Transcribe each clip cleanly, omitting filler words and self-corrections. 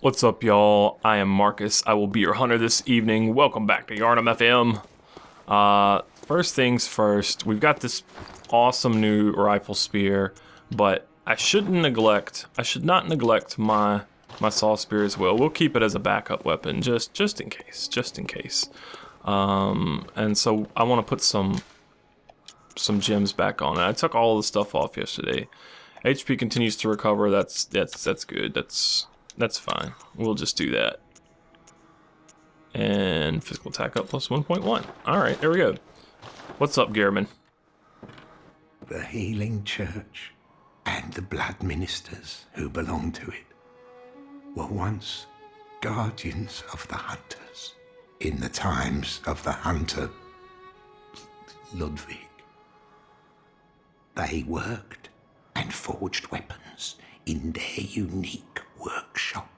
What's up, y'all? I am Marcus. I will be your hunter this evening. Welcome back to Yarnum FM. First things first, we've got this awesome new rifle spear, but I should not neglect my saw spear as well. We'll keep it as a backup weapon, just in case. And so I want to put some gems back on it. I took all the stuff off yesterday. HP continues to recover. That's good. That's fine. We'll just do that. And physical attack up plus 1.1. Alright, there we go. What's up, Gehrman? The healing church and the blood ministers who belong to it were once guardians of the hunters in the times of the hunter Ludwig. They worked and forged weapons in their unique workshop.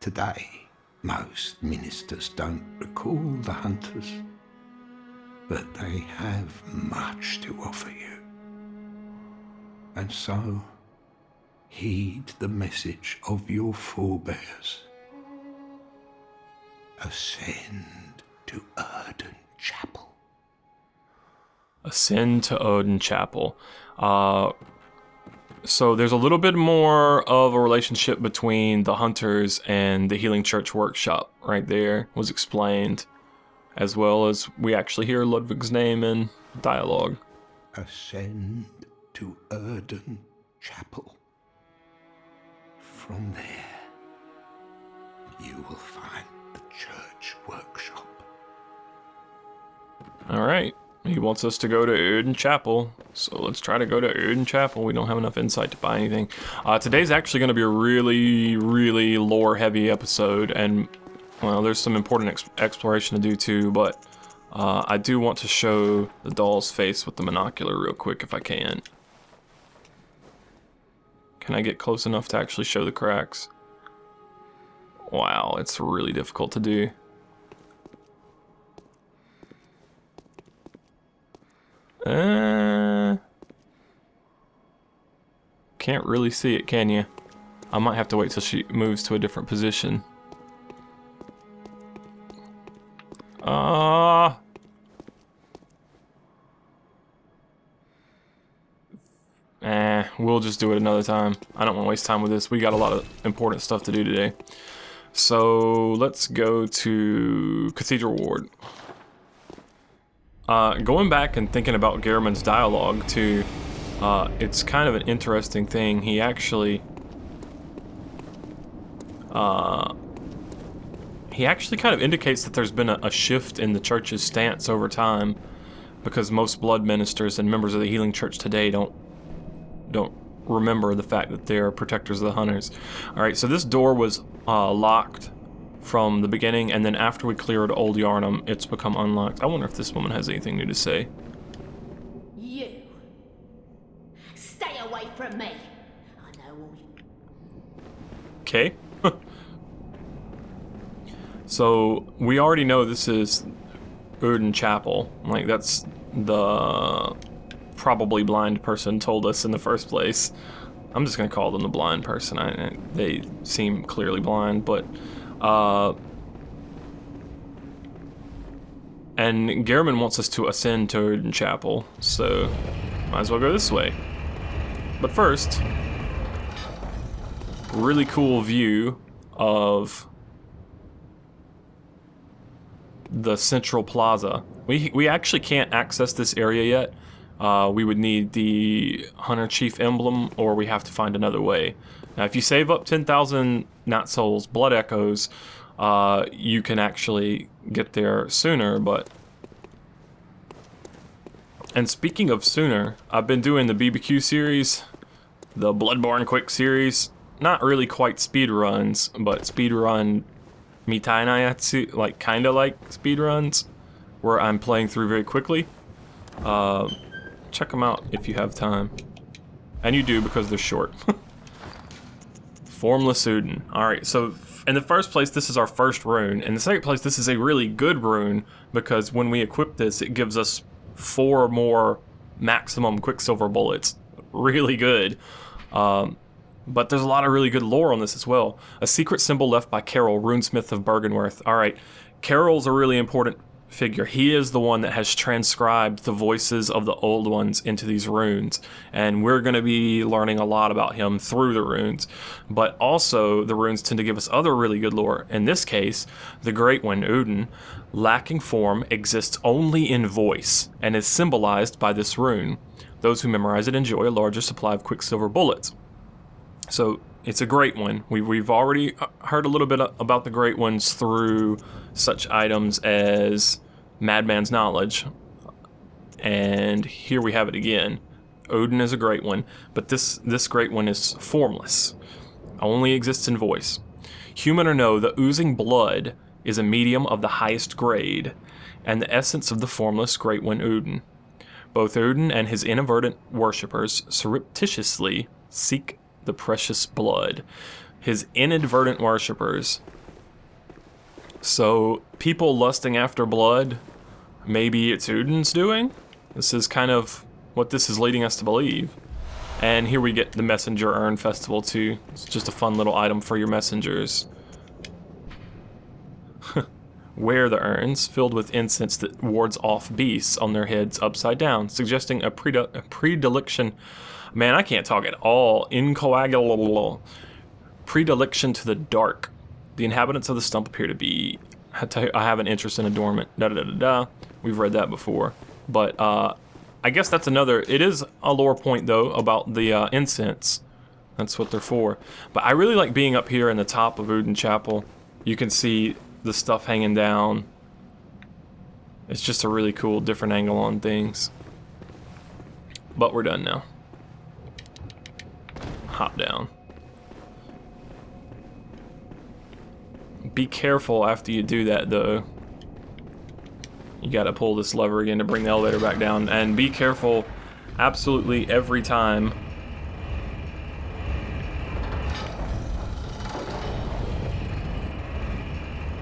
Today, most ministers don't recall the hunters, but they have much to offer you. And so, heed the message of your forebears. Ascend to Oedon Chapel. Ascend to Oedon Chapel. So there's a little bit more of a relationship between the hunters and the Healing Church workshop right there was explained, as well as we actually hear Ludwig's name in dialogue. Ascend to Oedon Chapel. From there, you will find the church workshop. Alright, he wants us to go to Oedon Chapel, so let's try to go to Oedon Chapel. We don't have enough insight to buy anything. Today's actually going to be a really lore-heavy episode, and, well, there's some important exploration to do too, but I do want to show the doll's face with the monocular real quick if I can. Can I get close enough to actually show the cracks? Wow, it's really difficult to do. Can't really see it, can you? I might have to wait till she moves to a different position. We'll just do it another time. I don't want to waste time with this. We got a lot of important stuff to do today. So let's go to Cathedral Ward. Going back and thinking about Gehrman's dialogue too, it's kind of an interesting thing. He actually kind of indicates that there's been a shift in the church's stance over time, because most blood ministers and members of the Healing Church today don't remember the fact that they're protectors of the hunters. Alright, so this door was locked from the beginning, and then after we cleared Old Yarnum, it's become unlocked. I wonder if this woman has anything new to say. You! Stay away from me! I know all you... Okay. So, we already know this is Oedon Chapel. Like, that's the probably blind person told us in the first place. I'm just gonna call them the blind person. They seem clearly blind, but and Gehrman wants us to ascend to Oedon Chapel, so might as well go this way. But first, really cool view of the central plaza. We actually can't access this area yet. We would need the Hunter Chief emblem, or we have to find another way. Now, if you save up 10,000 not souls, blood echoes, you can actually get there sooner, but... And speaking of sooner, I've been doing the BBQ series, the Bloodborne quick series. Not really quite speed runs, but speedrun Mitainayatsu, like kinda like speed runs, where I'm playing through very quickly. Check them out if you have time. And you do, because they're short. Formless Oedon. Alright, so in the first place, this is our first rune. In the second place, this is a really good rune, because when we equip this, it gives us 4 more maximum Quicksilver bullets. Really good. But there's a lot of really good lore on this as well. A secret symbol left by Carol, runesmith of Bergenworth. Alright, Carol's a really important figure. He is the one that has transcribed the voices of the old ones into these runes, and we're going to be learning a lot about him through the runes. But also, the runes tend to give us other really good lore. In this case, the Great One, Oedon, lacking form, exists only in voice, and is symbolized by this rune. Those who memorize it enjoy a larger supply of quicksilver bullets. So, it's a Great One. We've already heard a little bit about the Great Ones through such items as Madman's Knowledge. And here we have it again. Oedon is a Great One, but this Great One is formless. Only exists in voice. Human or no, the oozing blood is a medium of the highest grade, and the essence of the formless Great One Oedon. Both Oedon and his inadvertent worshippers surreptitiously seek the precious blood. His inadvertent worshippers. So, people lusting after blood, maybe it's Oedon's doing? This is kind of what this is leading us to believe. And here we get the Messenger Urn Festival too. It's just a fun little item for your messengers. Wear the urns, filled with incense that wards off beasts on their heads upside down, suggesting a predilection. Man, I can't talk at all. Incoagulable. Predilection to the dark. The inhabitants of the stump appear to be... I have an interest in adornment. Da-da-da-da-da. We've read that before. But, I guess that's another... It is a lore point, though, about the incense. That's what they're for. But I really like being up here in the top of Oedon Chapel. You can see the stuff hanging down. It's just a really cool, different angle on things. But we're done now. Hop down. Be careful after you do that, though. You gotta pull this lever again to bring the elevator back down. And be careful absolutely every time.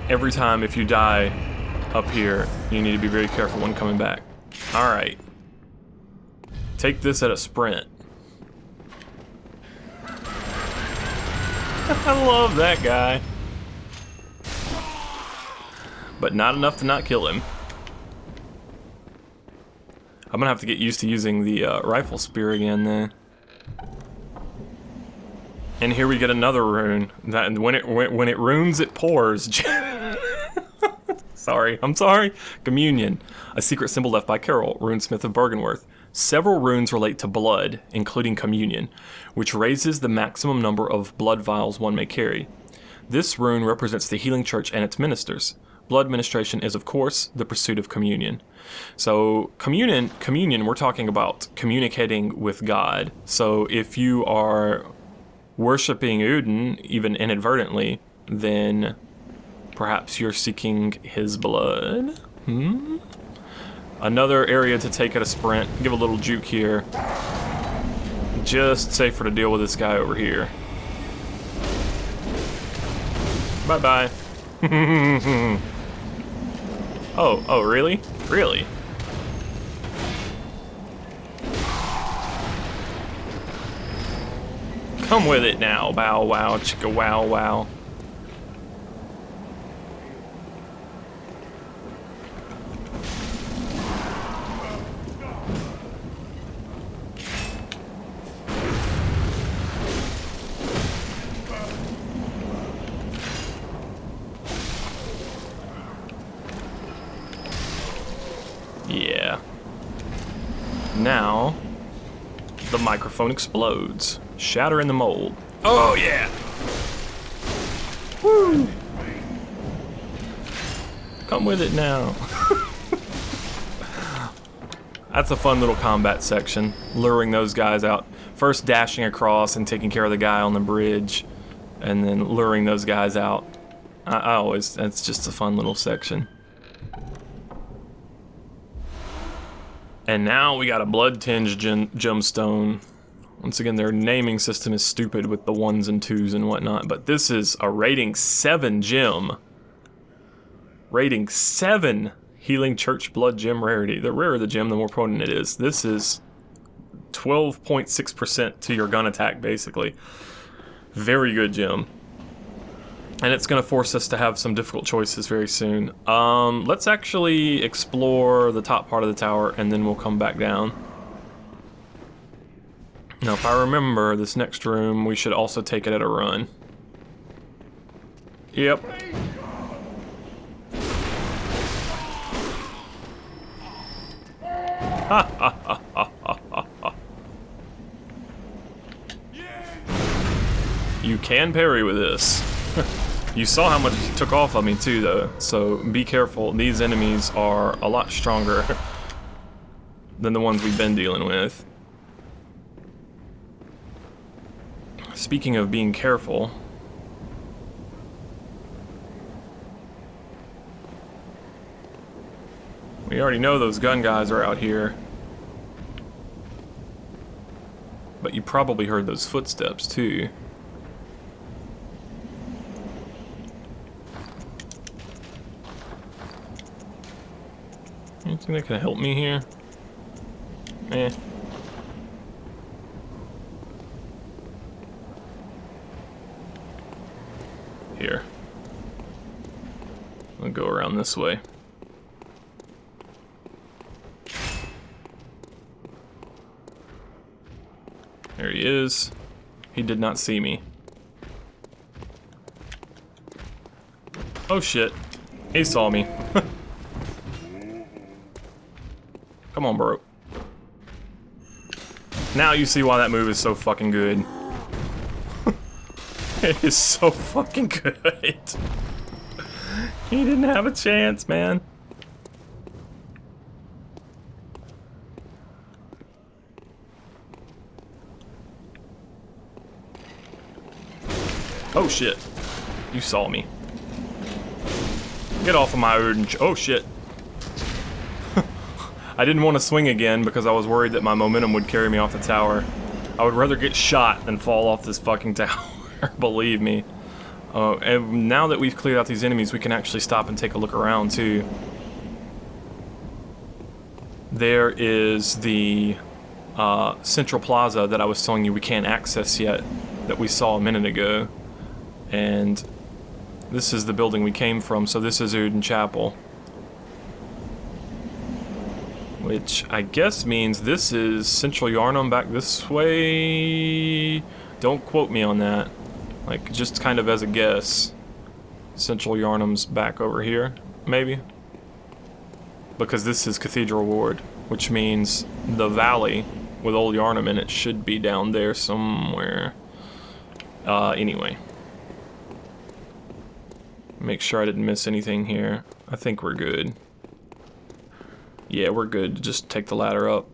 Every time if you die up here, you need to be very careful when coming back. Alright. Take this at a sprint. I love that guy. But not enough to not kill him. I'm gonna have to get used to using the rifle spear again then. And here we get another rune. That when it runes, it pours. I'm sorry. Communion, a secret symbol left by Carol, runesmith of Bergenworth. Several runes relate to blood, including communion, which raises the maximum number of blood vials one may carry. This rune represents the healing church and its ministers. Blood ministration is, of course, the pursuit of communion. So, communion, we're talking about communicating with God. So, if you are worshipping Oedon, even inadvertently, then perhaps you're seeking his blood? Another area to take at a sprint. Give a little juke here. Just safer to deal with this guy over here. Bye-bye. Oh, really? Really? Come with it now, bow wow, chicka wow wow. Yeah. Now, the microphone explodes, shattering the mold. Oh yeah! Woo! Come with it now. That's a fun little combat section, luring those guys out. First dashing across and taking care of the guy on the bridge, and then luring those guys out. That's just a fun little section. And now we got a blood-tinged gemstone. Once again, their naming system is stupid with the 1s and 2s and whatnot, but this is a rating 7 gem. Rating 7 healing church blood gem rarity. The rarer the gem, the more potent it is. This is 12.6% to your gun attack, basically. Very good gem. And it's going to force us to have some difficult choices very soon. Let's actually explore the top part of the tower, and then we'll come back down. Now, if I remember, this next room, we should also take it at a run. Yep. You can parry with this. You saw how much he took off of me too, though, so be careful. These enemies are a lot stronger than the ones we've been dealing with. Speaking of being careful, we already know those gun guys are out here. But you probably heard those footsteps too. Anything that can help me here? Eh. Here. I'll go around this way. There he is. He did not see me. Oh shit. He saw me. Come on, bro. Now you see why that move is so fucking good. It is so fucking good. He didn't have a chance, man. Oh shit. You saw me. Get off of my Oedon Chapel. Oh shit. I didn't want to swing again because I was worried that my momentum would carry me off the tower. I would rather get shot than fall off this fucking tower. Believe me. And now that we've cleared out these enemies, we can actually stop and take a look around too. There is the Central Plaza that I was telling you we can't access yet, that we saw a minute ago. And this is the building we came from, so this is Oedon Chapel. Which I guess means this is Central Yharnam back this way. Don't quote me on that. Like, just kind of as a guess. Central Yharnam's back over here, maybe? Because this is Cathedral Ward, which means the valley with Old Yharnam in it should be down there somewhere. Anyway. Make sure I didn't miss anything here. I think we're good. Yeah, we're good. Just take the ladder up.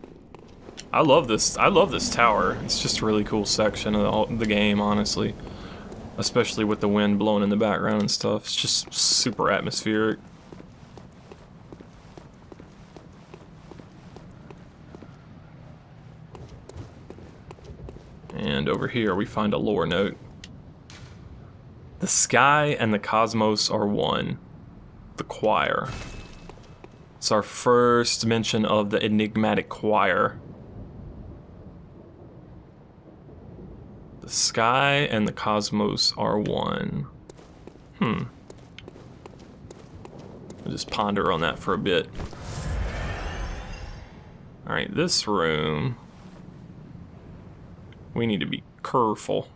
I love this tower. It's just a really cool section of the game, honestly. Especially with the wind blowing in the background and stuff. It's just super atmospheric. And over here we find a lore note. The sky and the cosmos are one. The choir. It's our first mention of the enigmatic choir. The sky and the cosmos are one. I'll just ponder on that for a bit. Alright, this room. We need to be careful.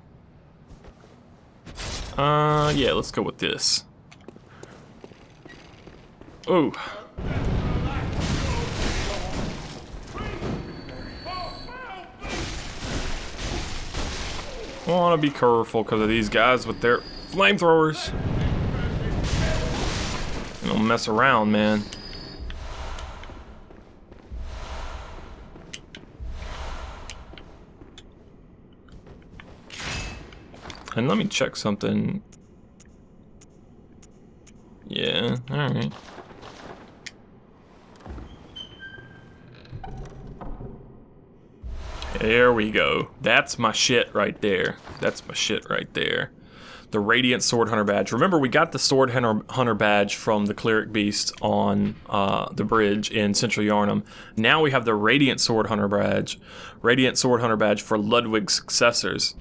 Yeah, let's go with this. Ooh. I want to be careful because of these guys with their flamethrowers. They don't mess around, man. And let me check something. Yeah, alright. There we go. That's my shit right there. That's my shit right there. The Radiant Sword Hunter badge. Remember, we got the Sword Hunter badge from the Cleric Beast on the bridge in Central Yharnam. Now we have the Radiant Sword Hunter badge. Radiant Sword Hunter badge for Ludwig's successors.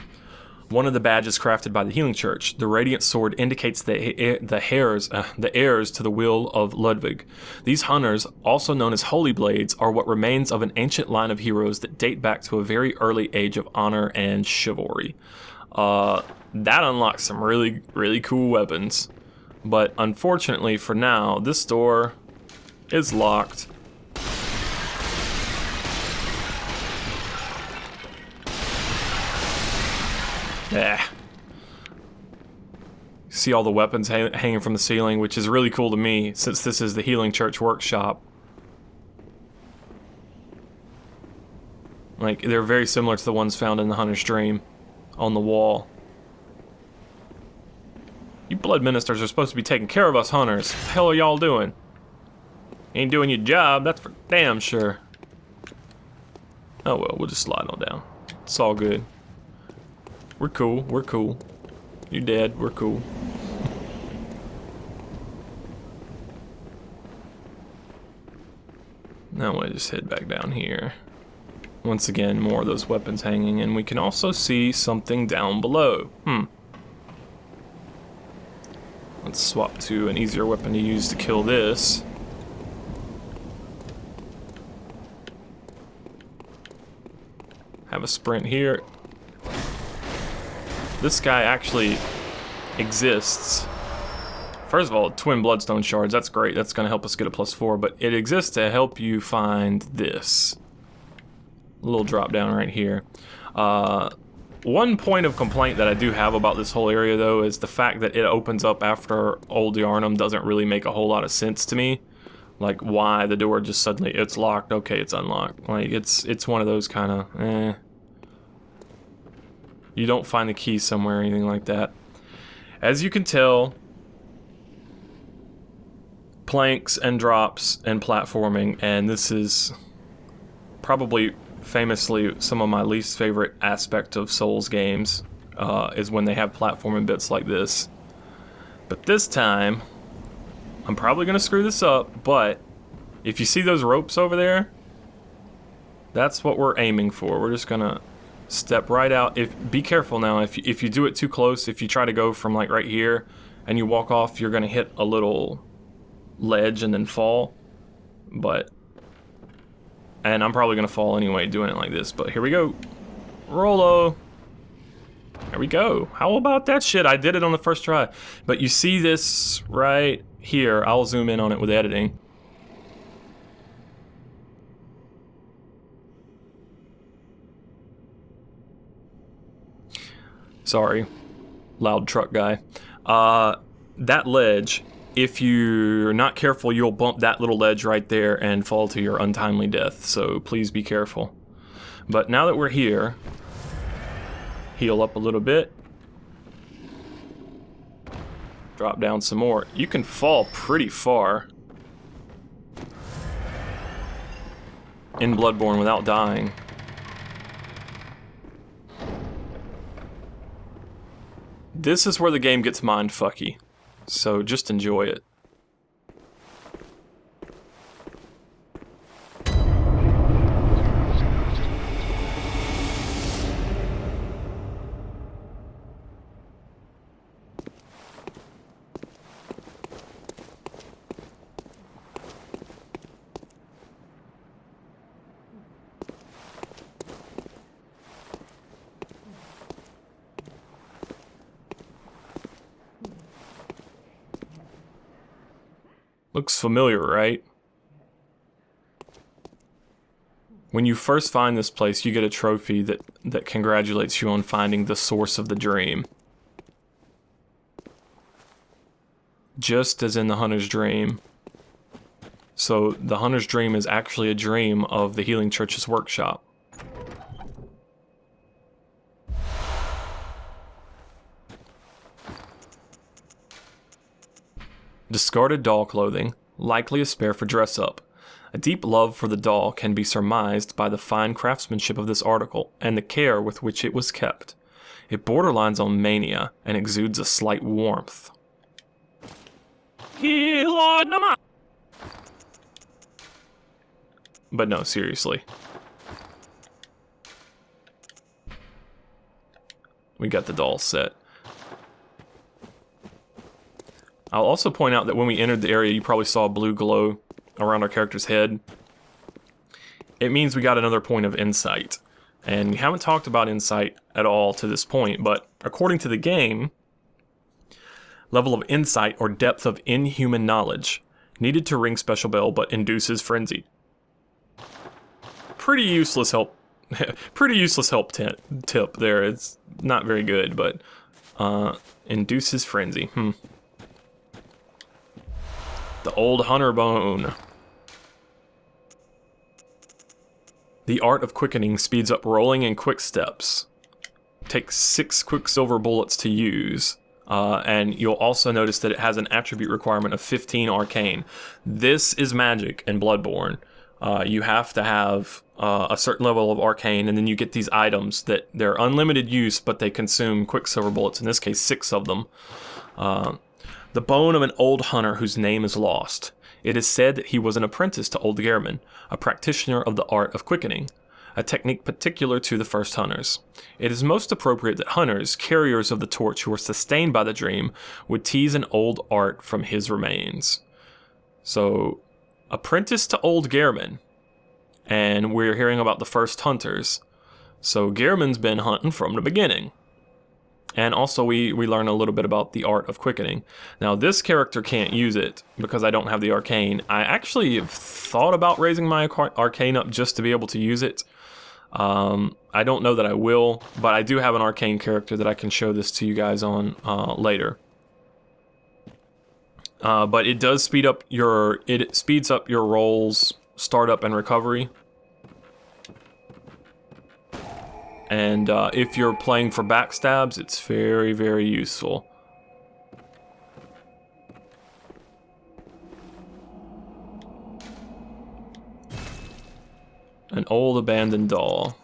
One of the badges crafted by the Healing Church. The Radiant Sword indicates the heirs to the will of Ludwig. These hunters, also known as Holy Blades, are what remains of an ancient line of heroes that date back to a very early age of honor and chivalry. That unlocks some really, really cool weapons. But unfortunately for now, this door is locked. Yeah. See all the weapons hanging from the ceiling, which is really cool to me, since this is the Healing Church workshop. Like, they're very similar to the ones found in the Hunter's Dream on the wall. You blood ministers are supposed to be taking care of us hunters. What the hell are y'all doing? Ain't doing your job, that's for damn sure. Oh well, we'll just slide on down. It's all good. We're cool, we're cool. You dead, we're cool. Now we'll just head back down here. Once again, more of those weapons hanging, and we can also see something down below. Let's swap to an easier weapon to use to kill this. Have a sprint here. This guy actually exists. First of all, twin bloodstone shards, that's great. That's gonna help us get a +4, but it exists to help you find this. A little drop down right here. One point of complaint that I do have about this whole area though is the fact that it opens up after Old Yarnum doesn't really make a whole lot of sense to me. Like why the door just suddenly, it's locked, okay, it's unlocked. Like it's one of those kind of, You don't find the key somewhere or anything like that. As you can tell, planks and drops and platforming, and this is probably famously some of my least favorite aspect of Souls games, is when they have platforming bits like this. But this time, I'm probably gonna screw this up, but if you see those ropes over there, that's what we're aiming for. We're just gonna step right out. Be careful now, if you do it too close, if you try to go from like right here and you walk off, you're gonna hit a little ledge and then fall. And I'm probably gonna fall anyway doing it like this, but here we go. Rolo. There we go. How about that shit? I did it on the first try. But you see this right here. I'll zoom in on it with editing. Sorry, loud truck guy. That ledge, if you're not careful, you'll bump that little ledge right there and fall to your untimely death, so please be careful. But now that we're here, heal up a little bit. Drop down some more. You can fall pretty far in Bloodborne without dying. This is where the game gets mindfucky, so just enjoy it. Looks familiar, right? When you first find this place, you get a trophy that congratulates you on finding the source of the dream. Just as in the Hunter's Dream. So the Hunter's Dream is actually a dream of the Healing Church's workshop. Discarded doll clothing, likely a spare for dress-up. A deep love for the doll can be surmised by the fine craftsmanship of this article and the care with which it was kept. It borderlines on mania and exudes a slight warmth. But no, seriously. we got the doll set. I'll also point out that when we entered the area, you probably saw a blue glow around our character's head. It means we got another point of insight. And we haven't talked about insight at all to this point, but according to the game, level of insight or depth of inhuman knowledge needed to ring special bell but induces frenzy. Pretty useless help. Pretty useless help tip there. It's not very good, but induces frenzy. The old hunter bone. The art of quickening speeds up rolling in quick steps. Takes 6 quicksilver bullets to use. And you'll also notice that it has an attribute requirement of 15 arcane. This is magic in Bloodborne. You have to have a certain level of arcane, and then you get these items that they're unlimited use, but they consume quicksilver bullets, in this case 6 of them. The bone of an old hunter whose name is lost. It is said that he was an apprentice to old Gehrman, a practitioner of the art of quickening, a technique particular to the first hunters. It is most appropriate that hunters, carriers of the torch who are sustained by the dream, would tease an old art from his remains. So, apprentice to old Gehrman, and we're hearing about the first hunters. So Gehrman's been hunting from the beginning. And also we learn a little bit about the art of quickening. Now this character can't use it because I don't have the arcane. I actually have thought about raising my arcane up just to be able to use it. I don't know that I will, but I do have an arcane character that I can show this to you guys on later. But it does speed up it speeds up your rolls, startup and recovery. And if you're playing for backstabs, it's very, very useful. An old abandoned doll.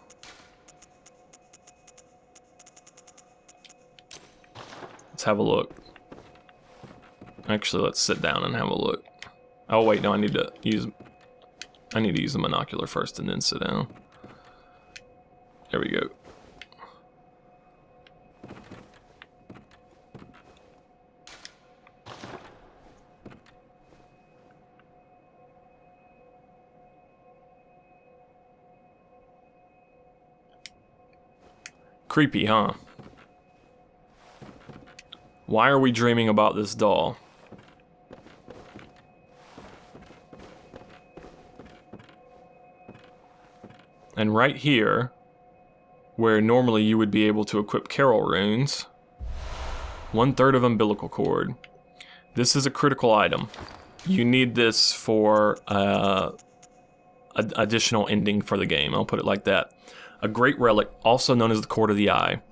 Let's have a look. Actually, let's sit down and have a look. Oh wait, no, I need to use the monocular first and then sit down. There we go. Creepy, huh? Why are we dreaming about this doll? And right here, where normally you would be able to equip Carol runes, 1/3 of umbilical cord. This is a critical item. You need this for additional ending for the game. I'll put it like that. A great relic, also known as the Cord of the Eye.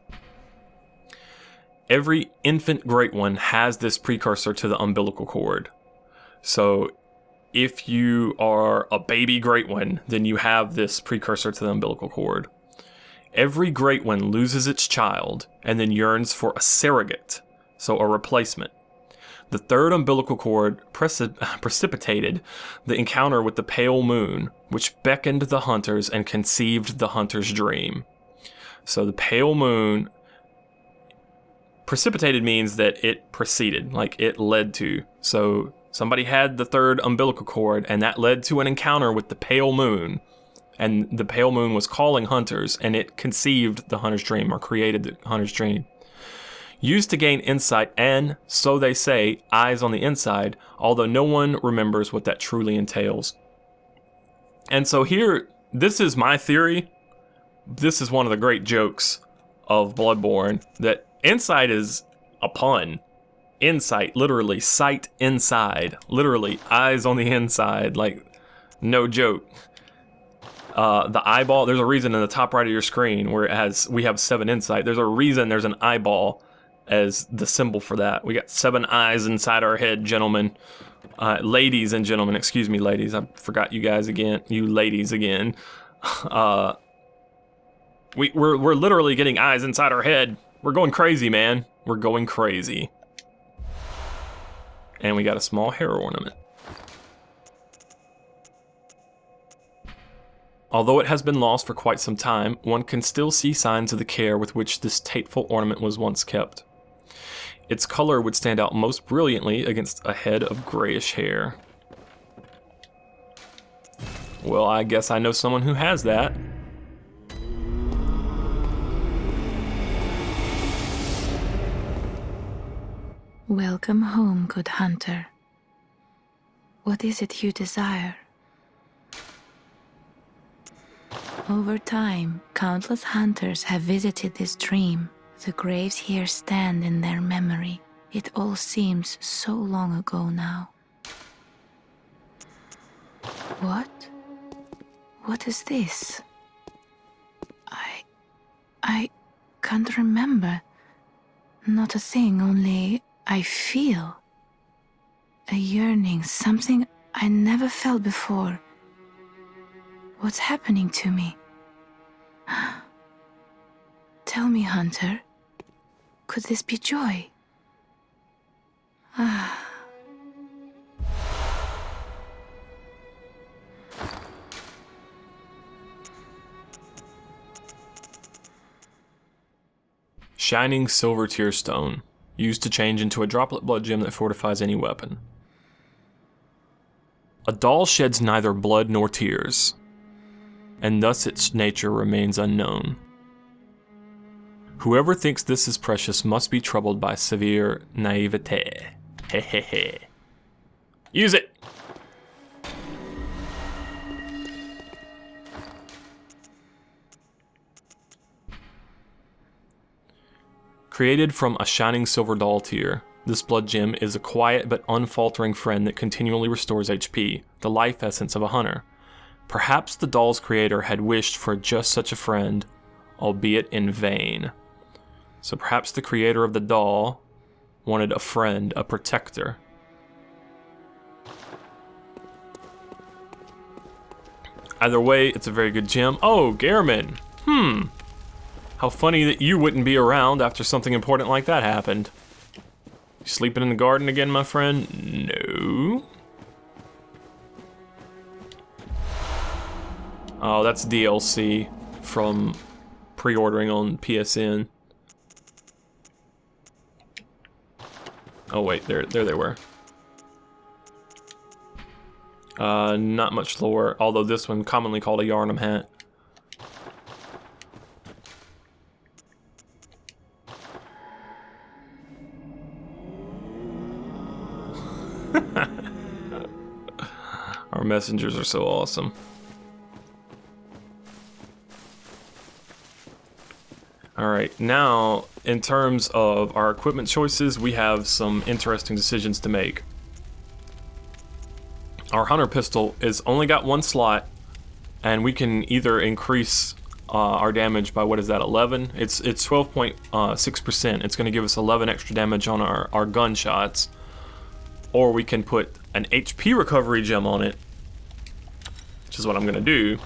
Every infant Great One has this precursor to the umbilical cord. So if you are a baby Great One, then you have this precursor to the umbilical cord. Every Great One loses its child and then yearns for a surrogate, so a replacement. The 3rd umbilical cord precipitated the encounter with the pale moon, which beckoned the hunters and conceived the hunter's dream. So the pale moon precipitated means that it preceded, like it led to. So somebody had the 3rd umbilical cord and that led to an encounter with the pale moon. And the pale moon was calling hunters and it conceived the hunter's dream or created the hunter's dream. Used to gain insight and, so they say, eyes on the inside, although no one remembers what that truly entails. And so here, this is my theory. This is one of the great jokes of Bloodborne, that insight is a pun. Insight, literally, sight inside. Literally, eyes on the inside, like, no joke. The eyeball, there's a reason in the top right of your screen where it has, we have 7 insight. There's a reason there's an eyeball as the symbol for that. We got 7 eyes inside our head, gentlemen. Ladies and gentlemen, excuse me, ladies. I forgot you guys again. You ladies again. We're literally getting eyes inside our head. We're going crazy, man. We're going crazy. And we got a small hair ornament. Although it has been lost for quite some time, one can still see signs of the care with which this tateful ornament was once kept. Its color would stand out most brilliantly against a head of grayish hair. Well, I guess I know someone who has that. Welcome home, good hunter. What is it you desire? Over time, countless hunters have visited this dream. The graves here stand in their memory. It all seems so long ago now. What? What is this? I can't remember. Not a thing, only I feel. A yearning, something I never felt before. What's happening to me? Tell me, Hunter. Could this be joy? Shining silver tear stone, used to change into a droplet blood gem that fortifies any weapon. A doll sheds neither blood nor tears, and thus its nature remains unknown. Whoever thinks this is precious must be troubled by severe naivete. Hehehe. Use it! Created from a shining silver doll tear, this blood gem is a quiet but unfaltering friend that continually restores HP, the life essence of a hunter. Perhaps the doll's creator had wished for just such a friend, albeit in vain. So perhaps the creator of the doll wanted a friend, a protector. Either way, it's a very good gem. Oh, Gehrman! How funny that you wouldn't be around after something important like that happened. You sleeping in the garden again, my friend? No. Oh, that's DLC from pre-ordering on PSN. Oh wait, there they were. Not much lore, although this one commonly called a Yharnam hat. Our messengers are so awesome. Alright, now, in terms of our equipment choices, we have some interesting decisions to make. Our hunter pistol is only got one slot, and we can either increase our damage by, what is that, 11? It's 12.6%. It's going to give us 11 extra damage on our gunshots. Or we can put an HP recovery gem on it, which is what I'm going to do.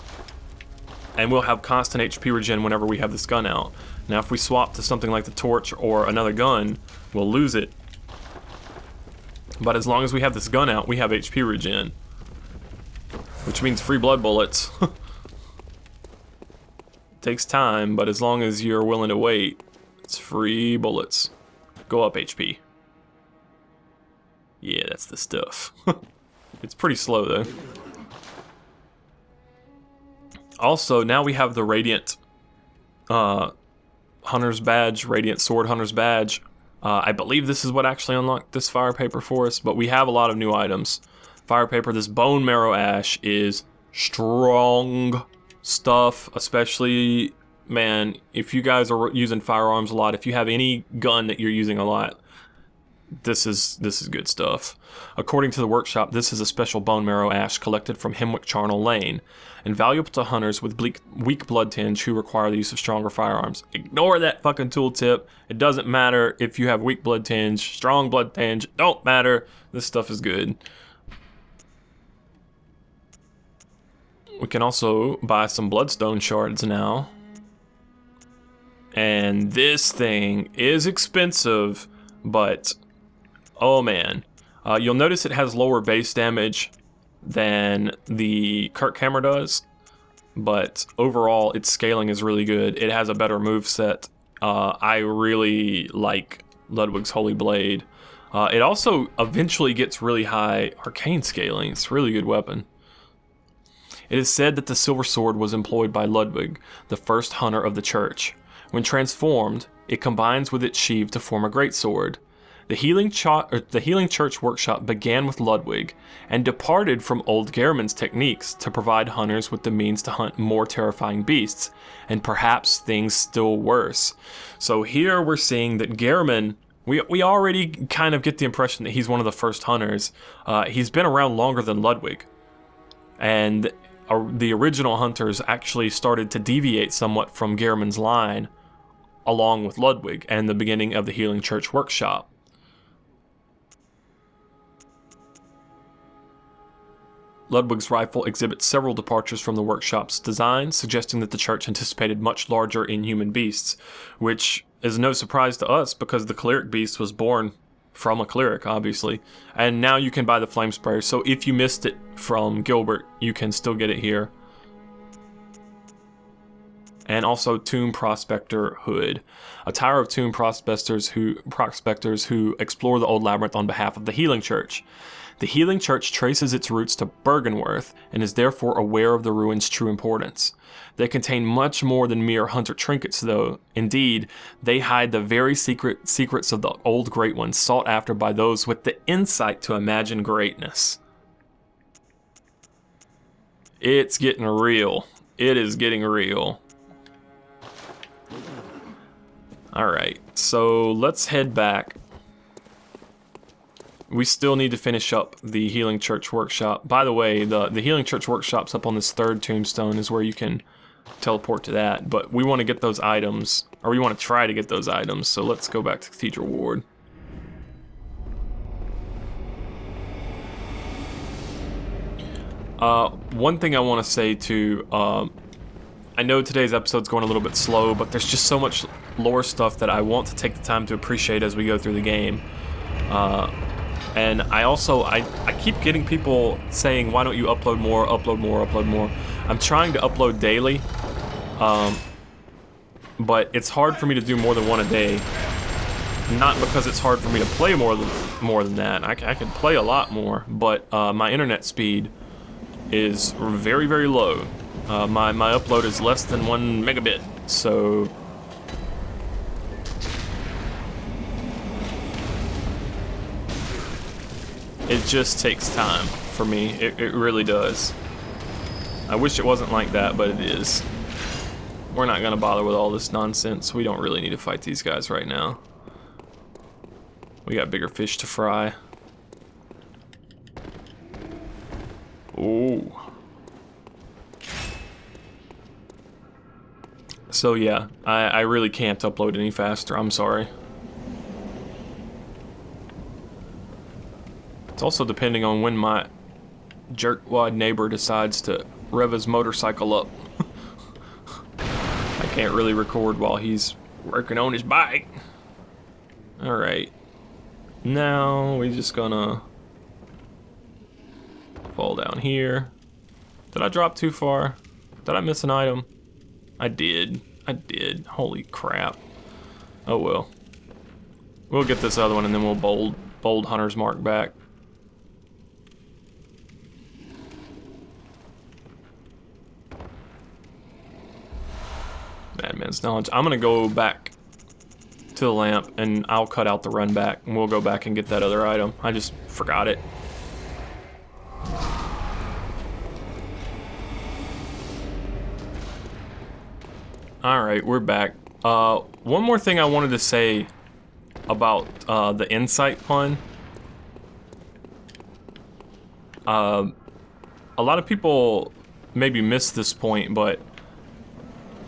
And we'll have constant HP regen whenever we have this gun out. Now if we swap to something like the torch or another gun, we'll lose it. But as long as we have this gun out, we have HP regen. Which means free blood bullets. Takes time, but as long as you're willing to wait, it's free bullets. Go up HP. Yeah, that's the stuff. It's pretty slow though. Also, now we have the Radiant Hunter's Badge, Radiant Sword Hunter's Badge. I believe this is what actually unlocked this fire paper for us, but we have a lot of new items. Fire paper, this Bone Marrow Ash is strong stuff, especially, man, if you guys are using firearms a lot, if you have any gun that you're using a lot, this is good stuff. According to the workshop, this is a special bone marrow ash collected from Hemwick Charnel Lane, and valuable to hunters with weak blood tinge who require the use of stronger firearms. Ignore that fucking tooltip. It doesn't matter if you have weak blood tinge, strong blood tinge, don't matter. This stuff is good. We can also buy some bloodstone shards now. And this thing is expensive, but oh man. You'll notice it has lower base damage than the Kirk hammer does. but overall its scaling is really good. It has a better moveset. I really like Ludwig's Holy Blade. It also eventually gets really high arcane scaling. It's a really good weapon. It is said that the silver sword was employed by Ludwig, the first hunter of the church. When transformed, it combines with its sheath to form a greatsword. The Healing Church workshop began with Ludwig and departed from old Gehrman's techniques to provide hunters with the means to hunt more terrifying beasts, and perhaps things still worse. So here we're seeing that Gehrman, we already kind of get the impression that he's one of the first hunters. He's been around longer than Ludwig, and the original hunters actually started to deviate somewhat from Gehrman's line along with Ludwig and the beginning of the Healing Church workshop. Ludwig's rifle exhibits several departures from the workshop's design, suggesting that the church anticipated much larger inhuman beasts, which is no surprise to us because the cleric beast was born from a cleric, obviously. And now you can buy the flame sprayer, so if you missed it from Gilbert, you can still get it here. And also Tomb Prospector Hood, a tower of tomb prospectors who explore the old labyrinth on behalf of the Healing Church. The Healing Church traces its roots to Bergenworth and is therefore aware of the ruins' true importance. They contain much more than mere hunter trinkets, though. Indeed, they hide the very secrets of the old Great Ones, sought after by those with the insight to imagine greatness. It's getting real. It is getting real. Alright, so let's head back. We still need to finish up the Healing Church workshop. By the way, the Healing Church workshop's up on this third tombstone is where you can teleport to that. But we want to get those items, or we want to try to get those items, so let's go back to Cathedral Ward. One thing I want to say too, I know today's episode's going a little bit slow, but there's just so much lore stuff that I want to take the time to appreciate as we go through the game. And I keep getting people saying, why don't you upload more, upload more, upload more. I'm trying to upload daily, but it's hard for me to do more than one a day. Not because it's hard for me to play more than that. I can play a lot more, but my internet speed is very, very low. My upload is less than 1 megabit, so it just takes time for me. It really does. I wish it wasn't like that, but it is. We're not gonna bother with all this nonsense. We don't really need to fight these guys right now. We got bigger fish to fry. Ooh. So yeah, I really can't upload any faster. I'm sorry. It's also depending on when my jerkwad neighbor decides to rev his motorcycle up. I can't really record while he's working on his bike. Alright. Now we're just gonna fall down here. Did I drop too far? Did I miss an item? I did. Holy crap. Oh well. We'll get this other one and then we'll bold Hunter's Mark back. Madman's Knowledge. I'm gonna go back to the lamp and I'll cut out the run back and we'll go back and get that other item. I just forgot it. Alright, we're back. One more thing I wanted to say about the insight pun. A lot of people maybe miss this point, but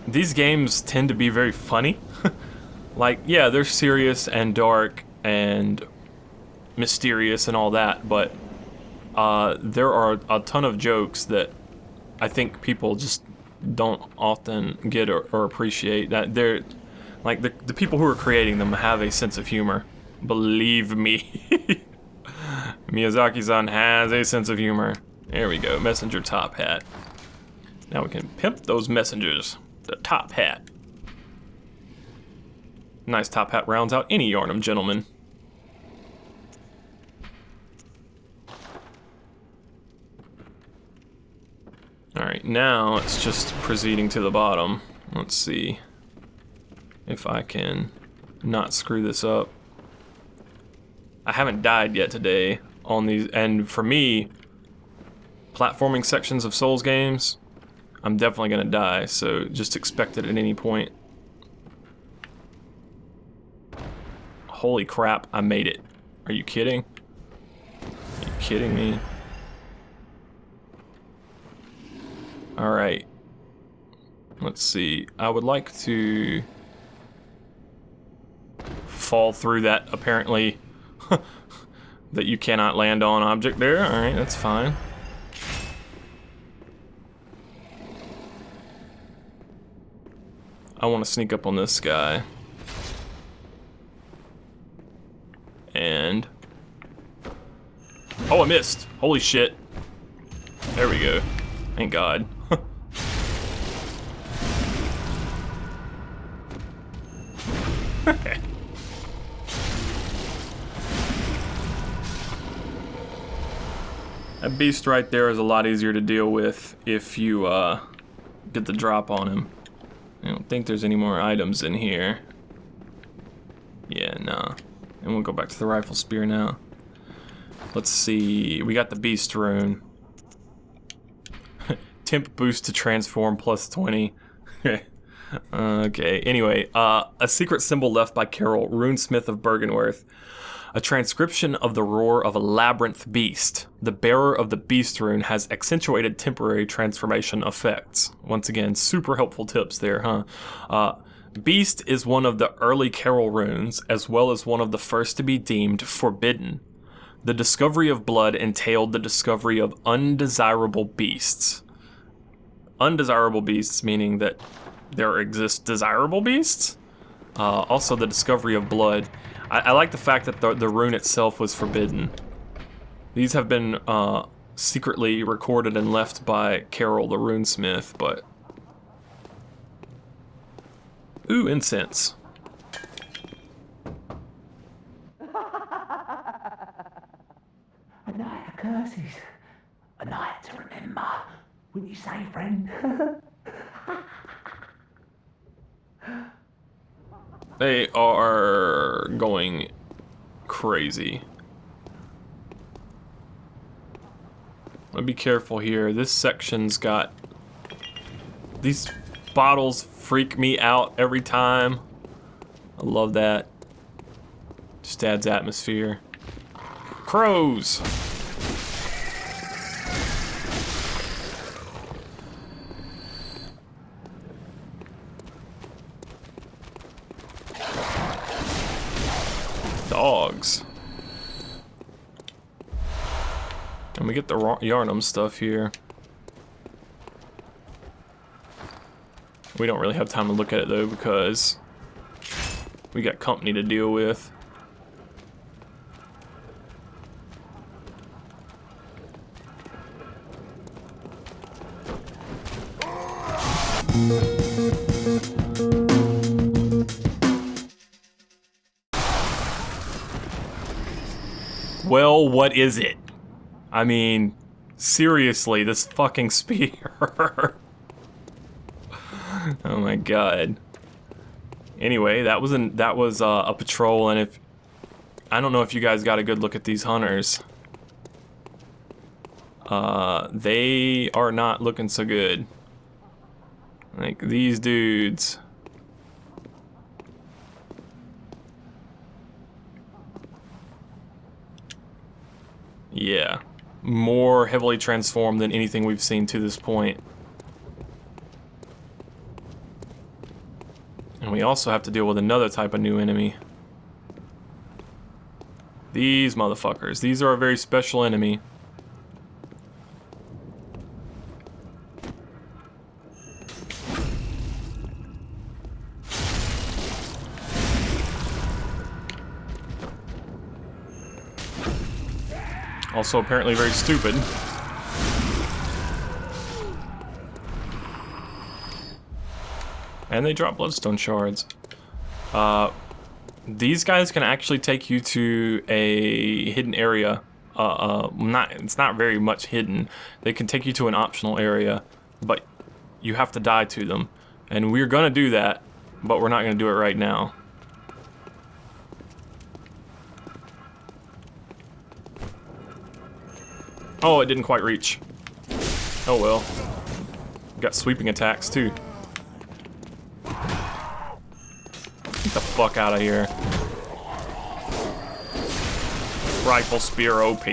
these games tend to be very funny. Like, yeah, they're serious and dark and mysterious and all that, but there are a ton of jokes that I think people just don't often get or appreciate. That they're like the people who are creating them have a sense of humor. Believe me. Miyazaki-san has a sense of humor. There we go, messenger top hat. Now we can pimp those messengers. The top hat. Nice top hat rounds out any Yharnam gentleman. Alright, now it's just proceeding to the bottom. Let's see if I can not screw this up. I haven't died yet today on these, and for me, platforming sections of Souls games, I'm definitely gonna die, so just expect it at any point. Holy crap, I made it. Are you kidding? Are you kidding me? Alright. Let's see. I would like to fall through that apparently that you cannot land on object there. Alright, that's fine. I want to sneak up on this guy. And... oh, I missed! Holy shit. There we go. Thank God. That beast right there is a lot easier to deal with if you get the drop on him. I don't think there's any more items in here. Yeah, nah. And we'll go back to the rifle spear now. Let's see. We got the beast rune. Temp boost to transform plus 20. Okay, anyway, a secret symbol left by Carol, runesmith of Bergenworth. A transcription of the roar of a labyrinth beast. The bearer of the beast rune has accentuated temporary transformation effects. Once again, super helpful tips there, huh? Beast is one of the early Carol runes, as well as one of the first to be deemed forbidden. The discovery of blood entailed the discovery of undesirable beasts. Undesirable beasts meaning that there exist desirable beasts? Also the discovery of blood. I like the fact that the rune itself was forbidden. These have been secretly recorded and left by Carol the runesmith, but... ooh, incense. A night of curses. A night to remember. Wouldn't you say, friend? They are going crazy. I'll be careful here. This section's got... these bottles freak me out every time. I love that. Just adds atmosphere. Crows! Dogs. And we get the Yharnam stuff here. We don't really have time to look at it though because we got company to deal with. Well, what is it? I mean, seriously, this fucking spear. Oh my god. Anyway, that was a patrol, and if I don't know if you guys got a good look at these hunters. They are not looking so good. Like these dudes. Yeah, more heavily transformed than anything we've seen to this point. And we also have to deal with another type of new enemy. These motherfuckers. These are a very special enemy. Also apparently very stupid. And they drop bloodstone shards. These guys can actually take you to a hidden area. It's not very much hidden. They can take you to an optional area, but you have to die to them. And we're gonna do that, but we're not gonna do it right now. Oh, it didn't quite reach. Oh well. Got sweeping attacks too. Get the fuck out of here. Rifle spear OP.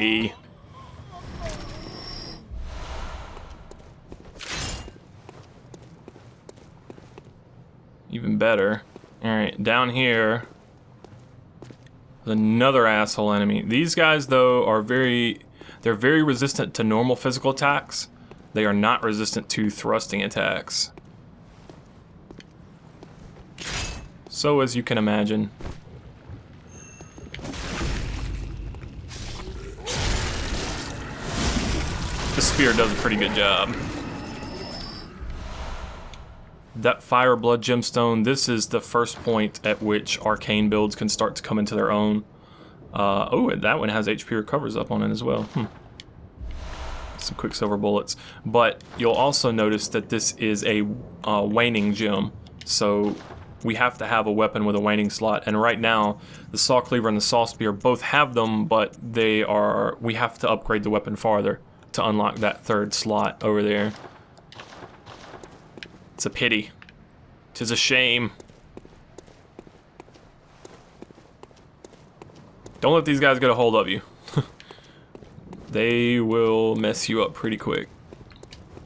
Even better. Alright, down here. Another asshole enemy. These guys though are they're very resistant to normal physical attacks. They are not resistant to thrusting attacks. So as you can imagine. The spear does a pretty good job. That fire blood gemstone, this is the first point at which arcane builds can start to come into their own. Oh, and that one has HP recovers up on it as well. Some quicksilver bullets. But you'll also notice that this is a waning gem. So we have to have a weapon with a waning slot. And right now, the saw cleaver and the saw spear both have them, but we have to upgrade the weapon farther to unlock that third slot over there. It's a pity. 'Tis a shame. Don't let these guys get a hold of you. They will mess you up pretty quick.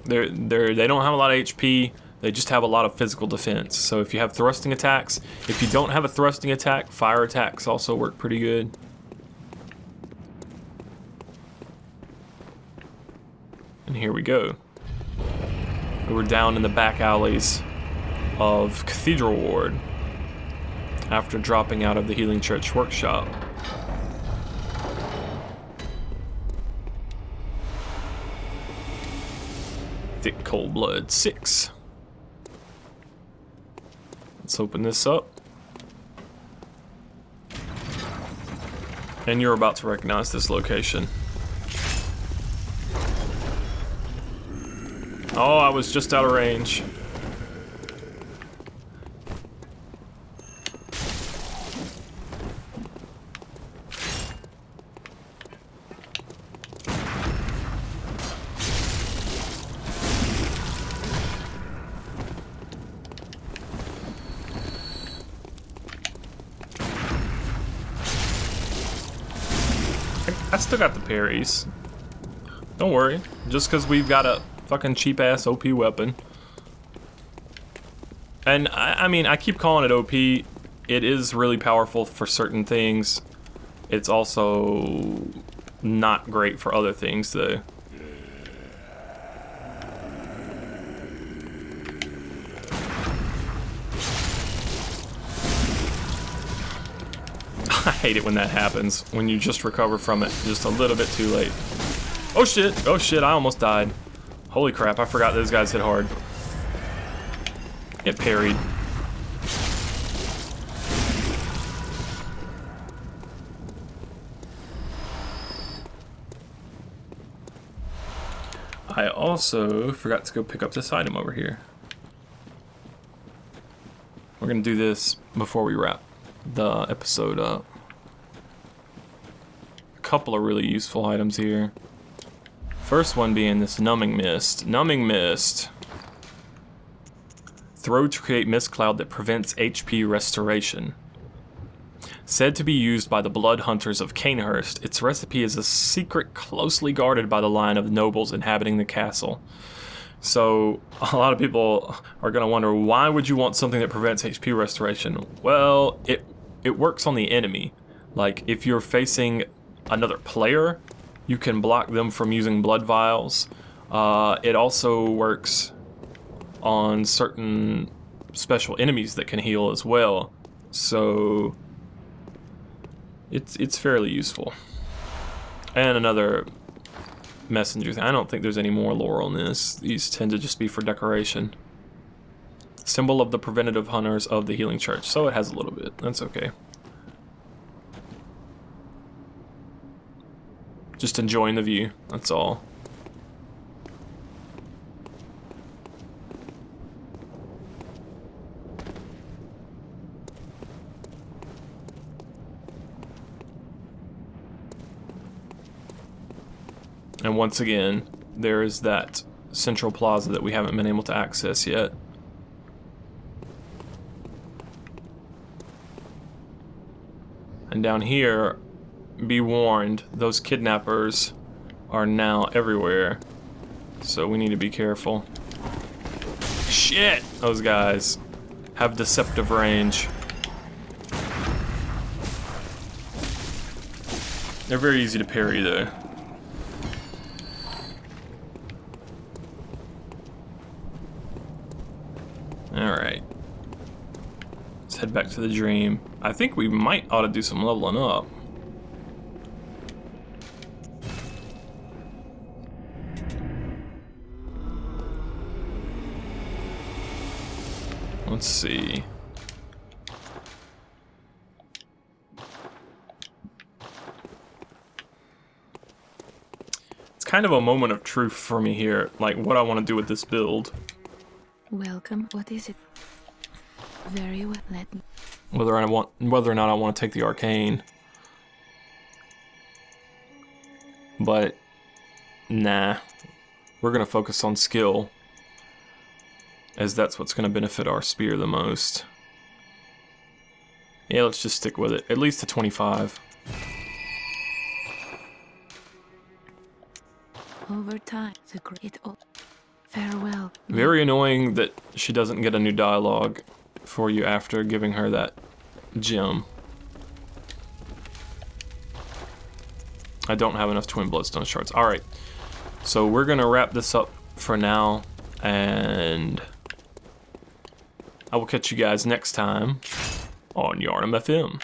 They don't have a lot of HP. They just have a lot of physical defense. So if you have thrusting attacks, if you don't have a thrusting attack, fire attacks also work pretty good. And here we go. We're down in the back alleys of Cathedral Ward after dropping out of the Healing Church workshop. Thick Cold Blood 6. Let's open this up. And you're about to recognize this location. Oh, I was just out of range. I still got the parries. Don't worry. Just because we've got a fucking cheap ass OP weapon. And I mean, I keep calling it OP. It is really powerful for certain things. It's also not great for other things though. I hate it when that happens, when you just recover from it just a little bit too late. Oh shit, I almost died. Holy crap, I forgot those guys hit hard. It parried. I also forgot to go pick up this item over here. We're gonna do this before we wrap the episode up. A couple of really useful items here. First one being this numbing mist. Numbing mist. Throw to create mist cloud that prevents HP restoration. Said to be used by the blood hunters of Canehurst, its recipe is a secret closely guarded by the line of nobles inhabiting the castle. So a lot of people are going to wonder, why would you want something that prevents HP restoration? Well, it works on the enemy. Like if you're facing another player, you can block them from using blood vials. It also works on certain special enemies that can heal as well. So it's fairly useful. And another messenger thing. I don't think there's any more lore on this. These tend to just be for decoration. Symbol of the preventative hunters of the healing church. So it has a little bit. That's okay. Just enjoying the view. That's all. And once again, there is that central plaza that we haven't been able to access yet. And down here, be warned, those kidnappers are now everywhere. So we need to be careful. Shit! Those guys have deceptive range. They're very easy to parry though. Alright. Let's head back to the dream. I think we might ought to do some leveling up. Let's see. It's kind of a moment of truth for me here, like what I want to do with this build. Welcome. What is it? Very well. Let me. Whether or not I want to take the arcane. But nah. We're gonna focus on skill, as that's what's gonna benefit our spear the most. Yeah, let's just stick with it. At least to 25. Over time, the great. Farewell. Very annoying that she doesn't get a new dialogue for you after giving her that gem. I don't have enough twin bloodstone shards. Alright, so we're gonna wrap this up for now, and I will catch you guys next time on Yarnum FM.